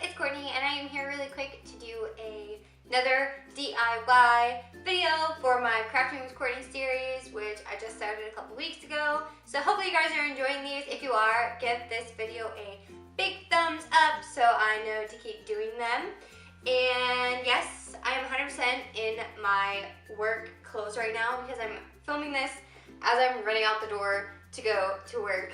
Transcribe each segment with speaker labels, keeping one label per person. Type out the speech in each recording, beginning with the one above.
Speaker 1: it's Courtney and I am here really quick to do another DIY video for my Crafting with Courtney series, which I just started a couple weeks ago. So hopefully you guys are enjoying these. If you are, give this video a big thumbs up so I know to keep doing them. And yes, I am 100% in my work clothes right now because I'm filming this as I'm running out the door to go to work.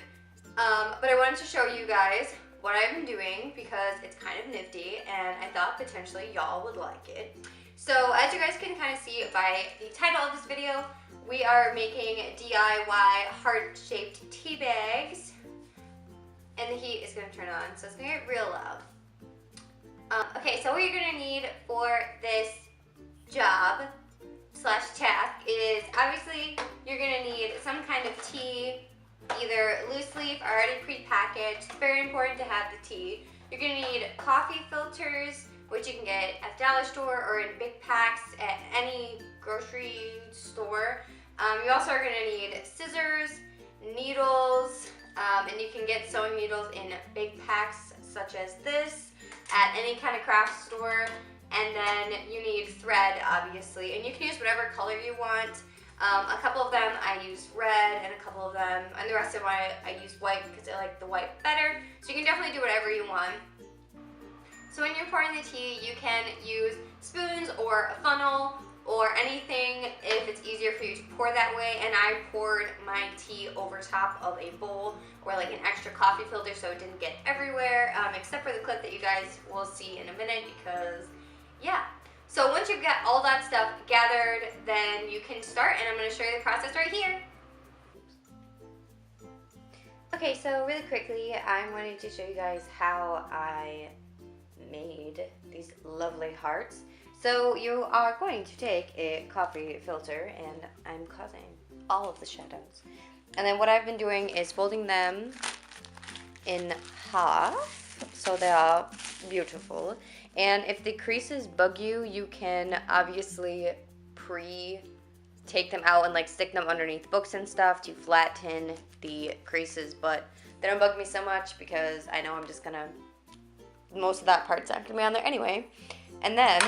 Speaker 1: But I wanted to show you guys what I've been doing because it's kind of nifty and I thought potentially y'all would like it. So as you guys can kind of see by the title of this video, we are making DIY heart-shaped tea bags. And the heat is going to turn on, so it's going to get real loud. Okay, so what you're going to need for this job slash task is obviously you're going to need some kind of tea, either loose leaf or already pre-packaged. It's very important to have the tea. You're going to need coffee filters, which you can get at the dollar store or in big packs at any grocery store. You also are going to need scissors, needles, and you can get sewing needles in big packs such as this at any kind of craft store. And then you need thread, obviously, and you can use whatever color you want. A couple of them I use red, and a couple of them, and the rest of them I use white because I like the white better. So you can definitely do whatever you want. So when you're pouring the tea, you can use spoons or a funnel or anything if it's easier for you to pour that way. And I poured my tea over top of a bowl or like an extra coffee filter so it didn't get everywhere, except for the clip that you guys will see in a minute because, yeah. So once you've got all that stuff gathered, then you can start, and I'm going to show you the process right here. Okay, so really quickly, I'm going to show you guys how I made these lovely hearts. So you are going to take a coffee filter, and I'm causing all of the shadows. And then what I've been doing is folding them in half, so they are beautiful. And if the creases bug you, you can obviously take them out and like stick them underneath books and stuff to flatten the creases, but they don't bug me so much because I know I'm just gonna, most of that part's not gonna be on there anyway. And then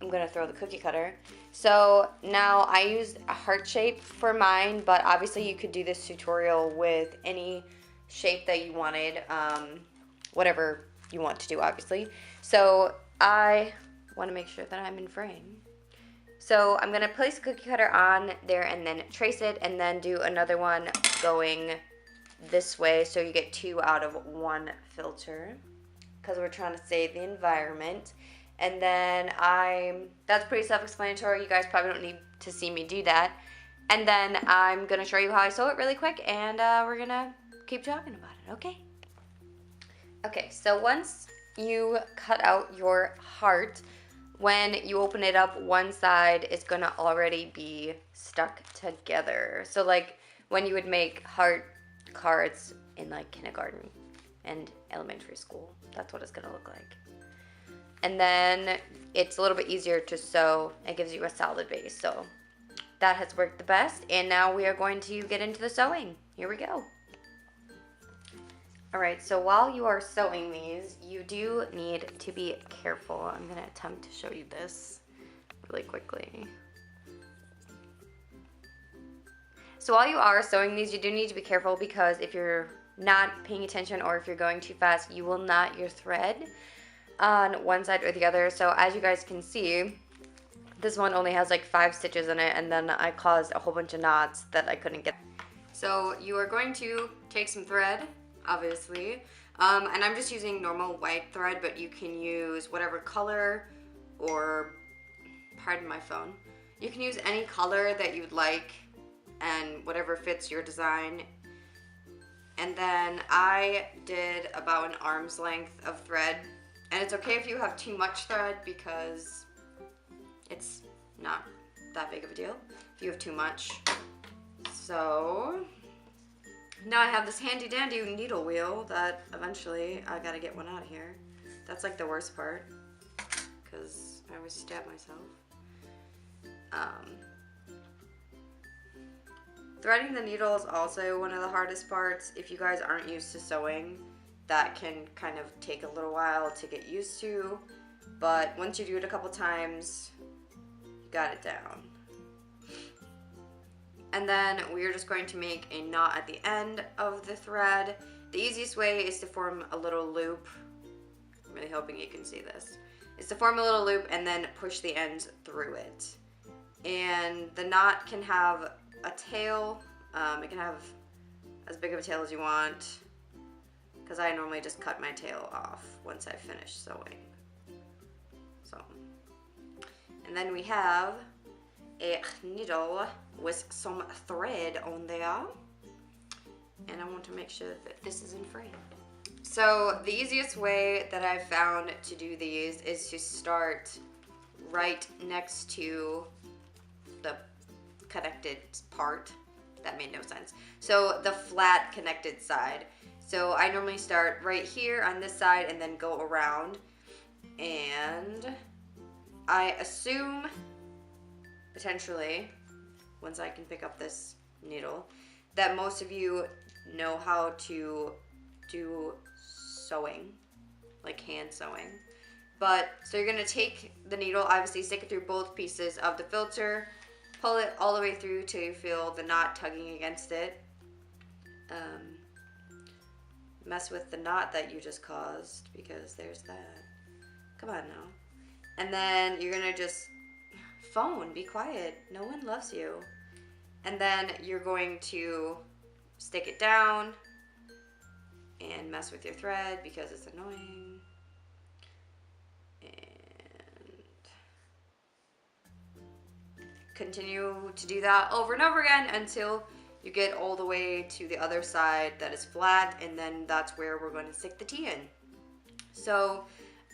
Speaker 1: I'm gonna throw the cookie cutter. So now I used a heart shape for mine, but obviously you could do this tutorial with any shape that you wanted, whatever you want to do, obviously. So I want to make sure that I'm in frame. So I'm going to place a cookie cutter on there and then trace it, and then do another one going this way so you get two out of one filter because we're trying to save the environment. And then that's pretty self-explanatory. You guys probably don't need to see me do that. And then I'm going to show you how I sew it really quick, and we're going to keep talking about it, okay? Okay, so once you cut out your heart, when you open it up, one side is going to already be stuck together. So like when you would make heart cards in like kindergarten and elementary school, that's what it's going to look like. And then it's a little bit easier to sew. It gives you a solid base. So that has worked the best. And now we are going to get into the sewing. Here we go. Alright, so while you are sewing these, you do need to be careful. I'm going to attempt to show you this really quickly. So while you are sewing these, you do need to be careful because if you're not paying attention or if you're going too fast, you will knot your thread on one side or the other. So as you guys can see, this one only has like 5 stitches in it, and then I caused a whole bunch of knots that I couldn't get. So you are going to take some thread, obviously, and I'm just using normal white thread, but you can use whatever color, or pardon my phone, you can use any color that you'd like and whatever fits your design. And then I did about an arm's length of thread, and it's okay if you have too much thread because it's not that big of a deal if you have too much. So now I have this handy dandy needle wheel that eventually I gotta get one out of here. That's like the worst part because I always stab myself. Threading the needle is also one of the hardest parts if you guys aren't used to sewing.
Speaker 2: that can kind of take a little while to get used to, but once you do it a couple times, you got it down. And then we're just going to make a knot at the end of the thread. The easiest way is to form a little loop. I'm really hoping you can see this. Is to form a little loop and then push the ends through it. And the knot can have a tail. It can have as big of a tail as you want, because I normally just cut my tail off once I finish sewing. So, and then we have a needle with some thread on there, and I want to make sure that this is in frame. So the easiest way that I've found to do these is to start right next to the connected part. That made no sense. So the flat connected side. So I normally start right here on this side and then go around, and I assume potentially, once I can pick up this needle, that most of you know how to do sewing, like hand sewing. But so you're gonna take the needle, obviously stick it through both pieces of the filter, pull it all the way through till you feel the knot tugging against it. Mess with the knot that you just caused, because there's that. Come on now. And then you're gonna just phone, be quiet. No one loves you. And then you're going to stick it down and mess with your thread because it's annoying. And continue to do that over and over again until you get all the way to the other side that is flat, and then that's where we're going to stick the T in. So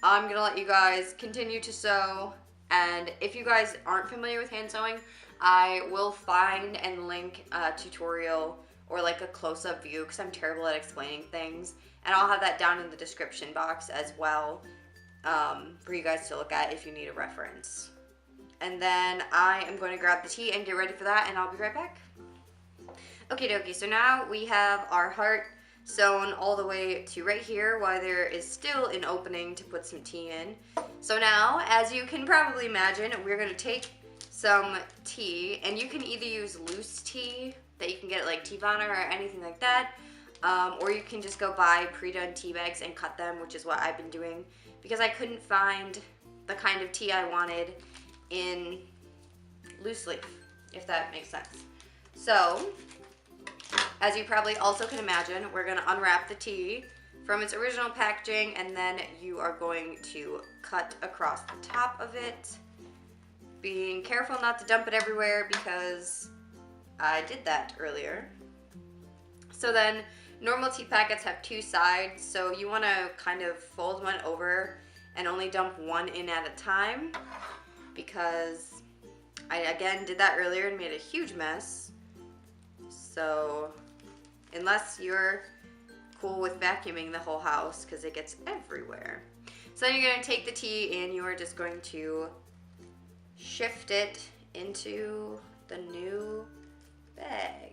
Speaker 2: I'm going to let you guys continue to sew, and if you guys aren't familiar with hand sewing, I will find and link a tutorial or like a close-up view, because I'm terrible at explaining things, and I'll have that down in the description box as well for you guys to look at if you need a reference. And then I am going to grab the T and get ready for that, and I'll be right back. Okie dokie, so now we have our heart sewn all the way to right here, while there is still an opening to put some T in. So now, as you can probably imagine, we're going to take some T, and you can either use loose T that you can get at like T-Vana or anything like that, or you can just go buy pre-done tea bags and cut them, which is what I've been doing, because I couldn't find the kind of tea I wanted in loose leaf, if that makes sense. So, as you probably also can imagine, we're going to unwrap the tea from its original packaging, and then you are going to cut across the top of it, being careful not to dump it everywhere because I did that earlier. So then, normal tea packets have two sides, so you want to kind of fold one over and only dump one in at a time, because I again did that earlier and made a huge mess. So unless you're cool with vacuuming the whole house, because it gets everywhere. So then you're going to take the tea and you are just going to shift it into the new bag.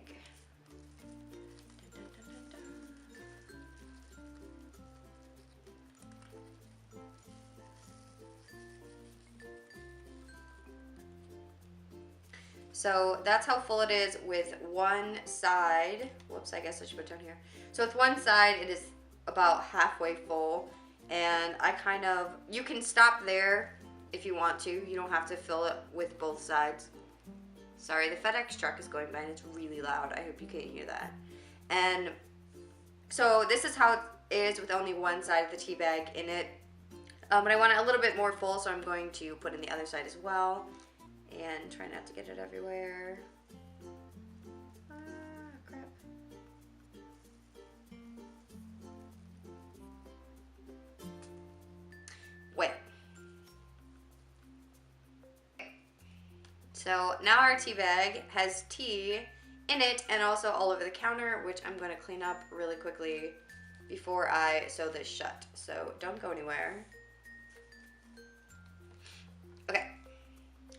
Speaker 2: So that's how full it is with one side. Whoops, I guess I should put it down here. So with one side, it is about halfway full. And I kind of, you can stop there if you want to. You don't have to fill it with both sides. Sorry, the FedEx truck is going by and it's really loud. I hope you can't hear that. And so this is how it is with only one side of the tea bag in it. But I want it a little bit more full, so I'm going to put in the other side as well. And try not to get it everywhere. Ah, crap. Wait. So now our tea bag has tea in it and also all over the counter, which I'm going to clean up really quickly before I sew this shut. So don't go anywhere. Okay.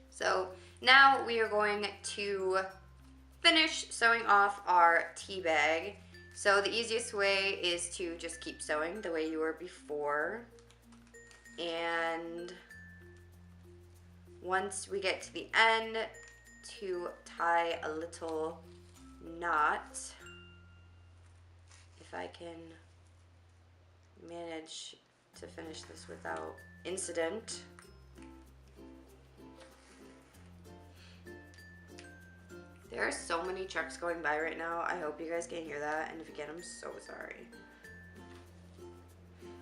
Speaker 2: So now we are going to finish sewing off our tea bag, So the easiest way is to just keep sewing the way you were before. And once we get to the end, to tie a little knot, if I can manage to finish this without incident. There are so many trucks going by right now. I hope you guys can hear that, and if you can, I'm so sorry.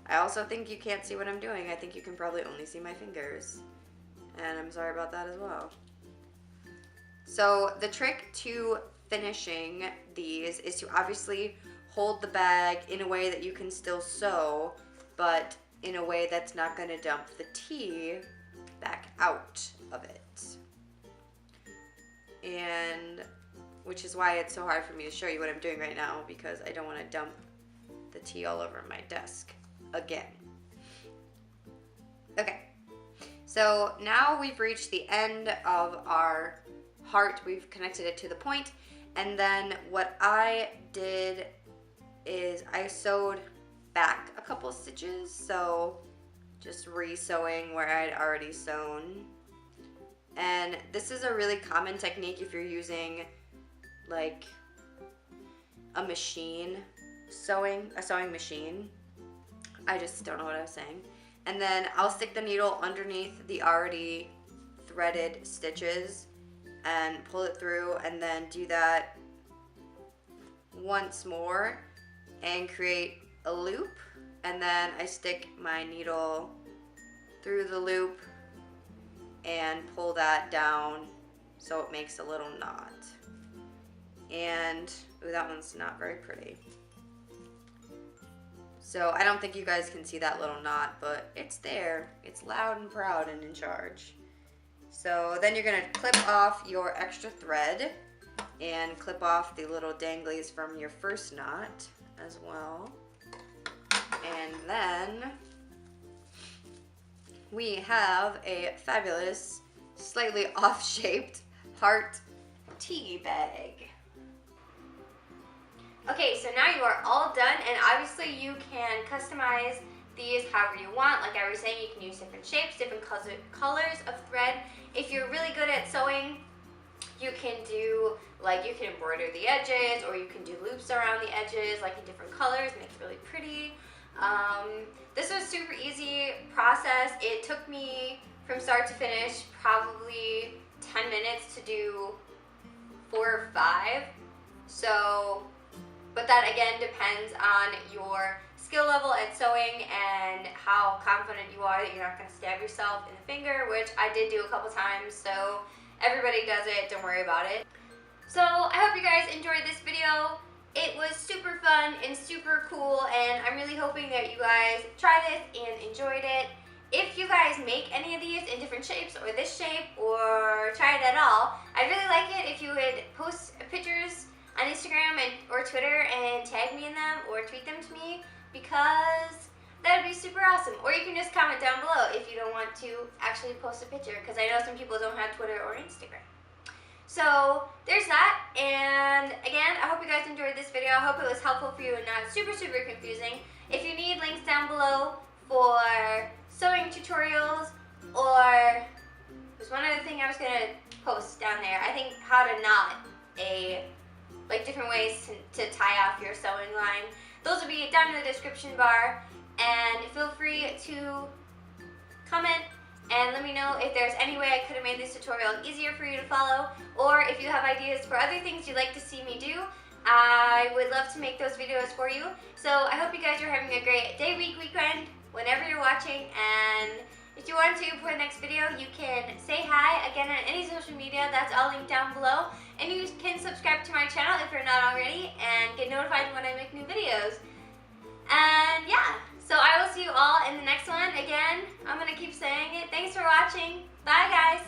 Speaker 2: I also think you can't see what I'm doing. I think you can probably only see my fingers, and I'm sorry about that as well. So the trick to finishing these is to obviously hold the bag in a way that you can still sew, but in a way that's not going to dump the tea back out of it. And which is why it's so hard for me to show you what I'm doing right now, because I don't want to dump the tea all over my desk again. Okay, so now we've reached the end of our heart. We've connected it to the point, and then what I did is I sewed back a couple stitches, so just re-sewing where I'd already sewn. And this is a really common technique if you're using like a machine a sewing machine. I just don't know what I was saying. And then I'll stick the needle underneath the already threaded stitches and pull it through, and then do that once more and create a loop, and then I stick my needle through the loop and pull that down so it makes a little knot. And ooh, that one's not very pretty. So I don't think you guys can see that little knot, but it's there. It's loud and proud and in charge. So then you're gonna clip off your extra thread and clip off the little danglies from your first knot as well. And then we have a fabulous, slightly off-shaped heart tea bag.
Speaker 1: Okay, so now you are all done, and obviously you can customize these however you want. Like I was saying, you can use different shapes, different colors of thread. If you're really good at sewing, you can do, like, you can embroider the edges, or you can do loops around the edges, like in different colors, make it really pretty. This was a super easy process. It took me from start to finish probably 10 minutes to do 4 or 5. So, but that again depends on your skill level at sewing and how confident you are that you're not going to stab yourself in the finger, which I did do a couple times, so everybody does it, don't worry about it. So I hope you guys enjoyed this video. It was super fun and super cool, and I'm really hoping that you guys try this and enjoyed it. If you guys make any of these in different shapes, or this shape, or try it at all, I'd really like it if you would post pictures on Instagram or Twitter and tag me in them or tweet them to me, because that would be super awesome. Or you can just comment down below if you don't want to actually post a picture, because I know some people don't have Twitter or Instagram. So there's that, and again, I hope you guys enjoyed this video. I hope it was helpful for you and not super confusing. If you need links down below for sewing tutorials, or there's one other thing I was going to post down there, I think how to knot like different ways to tie off your sewing line. Those will be down in the description bar, and feel free to comment and let me know if there's any way I could have made this tutorial easier for you to follow, or if you have ideas for other things you'd like to see me do. I would love to make those videos for you. So I hope you guys are having a great day, week, weekend, whenever you're watching, and if you want to, for the next video, you can say hi again on any social media. That's all linked down below. And you can subscribe to my channel if you're not already, and get notified when I make new videos. And yeah, so I will see you all in the next one. Again, I'm going to keep saying it. Thanks for watching. Bye, guys.